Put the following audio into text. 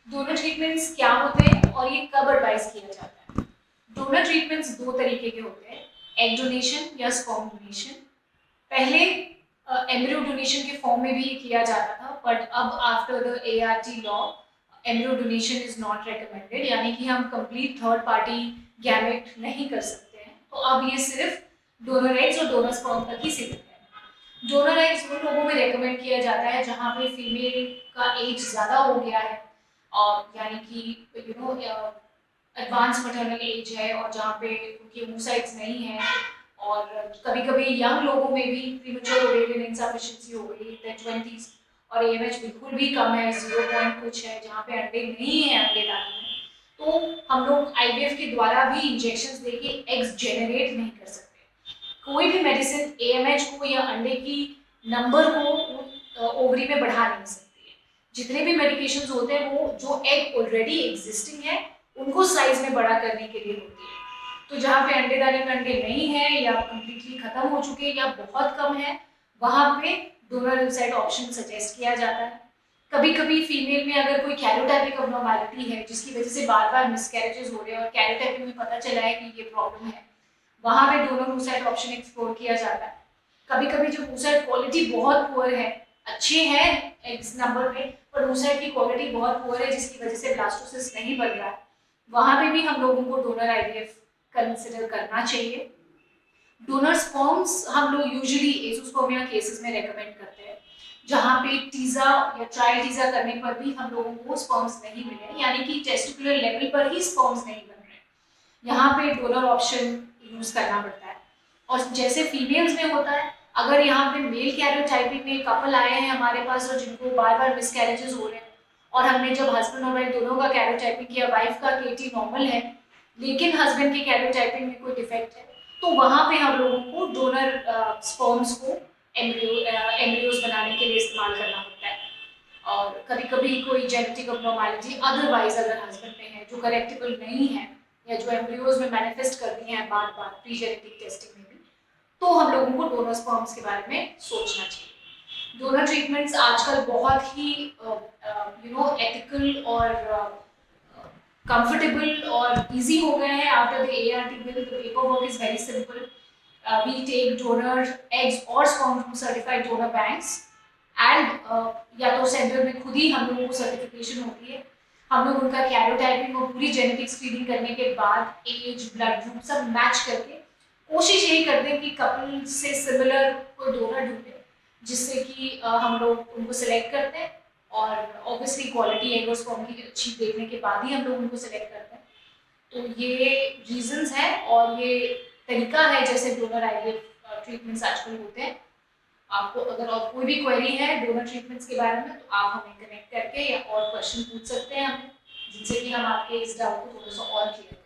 Donor treatments क्या होते हैं और ये कब एडवाइस किया जाता है? डोनर ट्रीटमेंट्स दो तरीके के होते हैं, एग डोनेशन या स्पर्म डोनेशन। पहले एम्ब्रियो डोनेशन के फॉर्म में भी ये किया जाता था, बट अब after the ART law embryo donation is not recommended, यानी कि हम कंप्लीट थर्ड पार्टी गैमेट नहीं कर सकते हैं। तो अब ये सिर्फ डोनर एग्स और डोनर स्पर्म तक ही सीमित है। डोनर एग्स उन लोगों में रेकमेंड किया जाता है जहाँ पे फीमेल का एज ज़्यादा हो गया है, और यानी कि एडवांस मैटरनल एज है, और जहाँ पे उनकी oocytes नहीं है, और कभी कभी यंग लोगों में भी प्रीमेच्योर ओवेरियन इनसफिशिएंसी हो गई है 20s, और एएमएच बिल्कुल भी कम है, 0 पॉइंट कुछ है, जहाँ पे अंडे नहीं है अंडे डालने में, तो हम लोग आईवीएफ के द्वारा भी इंजेक्शंस देके एग्स जनरेट नहीं कर सकते। कोई भी मेडिसिन एएमएच को या अंडे की नंबर को ओवरी में बढ़ा नहीं सकती है। जितने भी मेडिकेशंस होते हैं वो जो एग ऑलरेडी एग्जिस्टिंग है उनको साइज में बड़ा करने के लिए होती है। तो जहाँ पे अंडे डालने में अंडे नहीं है, या कम्प्लीटली खत्म हो चुके हैं, या बहुत कम है, वहाँ पे डोनर oocyte ऑप्शन सजेस्ट किया जाता है। कभी कभी फीमेल में अगर कोई कैरोटाइपिक अबनॉर्मैलिटी है जिसकी वजह से बार बार मिसकैरेजेस हो रहे हैं और कैरोटाइपिक में पता चला है कि ये प्रॉब्लम है, वहाँ पे डोनर oocyte ऑप्शन एक्सप्लोर किया जाता है। कभी कभी जो oocyte क्वालिटी बहुत पुअर है, अच्छे हैं एक्स नंबर पे, पर oocyte की क्वालिटी बहुत पुअर है जिसकी वजह से ब्लास्टोसिस्ट नहीं बन रहा है, वहाँ पे भी हम लोगों को डोनर आईवीएफ कंसिडर करना चाहिए। डोनर स्पर्म्स हम लोग यूजुअली एजोस्पर्मिया केसेस में रेकमेंड करते हैं, जहाँ पे टीजा या ट्राई टीजा करने पर भी हम लोगों को स्पर्म्स नहीं मिले, यानी कि टेस्टिकुलर लेवल पर ही स्पर्म्स नहीं बन रहे, यहाँ पे डोनर ऑप्शन यूज करना पड़ता है। और जैसे फीमेल्स में होता है, अगर यहाँ पे मेल कैरियोटाइपिंग में कपल आए हैं हमारे पास और जिनको बार बार मिसकैरेजेस हो रहे हैं, और हमने जब हस्बैंड और वाइफ दोनों का कैरियोटाइपिंग किया, वाइफ का केटी नॉर्मल है लेकिन हस्बैंड के कैरियोटाइपिंग में कोई डिफेक्ट है, तो वहाँ पे हम लोगों को डोनर स्पर्म्स को एम्ब्रियोज बनाने के लिए इस्तेमाल करना होता है। और कभी कभी कोई जेनेटिक अबनॉर्मैलिटी अदरवाइज अगर हस्बैंड में है जो करेक्टेबल नहीं है, या जो एम्ब्रियोज में मैनिफेस्ट करती हैं बार बार प्री जेनेटिक टेस्टिंग में भी, तो हम लोगों को डोनर स्पर्म्स के बारे में सोचना चाहिए। डोनर ट्रीटमेंट्स आजकल बहुत ही एथिकल और कंफर्टेबल और इजी हो गए हैं। After the ART bill the paper work is very simple. We take donor eggs और sperm from certified donor banks, and या तो सेंटर में खुद ही हम लोगों को सर्टिफिकेशन होती है, हम लोग उनका कैरोटाइपिंग और पूरी जेनेटिक स्क्रीनिंग करने के बाद एज ब्लड ग्रुप सब मैच करके कोशिश यही करते हैं कि कपल से सिमिलर कोई डोनर ढूंढे, जिससे कि हम लोग उनको सिलेक्ट करते हैं, और ऑब्वियसली क्वालिटी एग और स्पर्म की अच्छी देखने के बाद ही हम लोग उनको सिलेक्ट करते हैं। तो ये रीजंस हैं और ये तरीका है जैसे डोनर आईवीएफ ट्रीटमेंट्स आजकल होते हैं। आपको अगर और कोई भी क्वेरी है डोनर ट्रीटमेंट्स के बारे में, तो आप हमें कनेक्ट करके या और क्वेश्चन पूछ सकते हैं हमें, जिनसे कि हम आपके इस डाउट को थोड़ा सा और क्लियर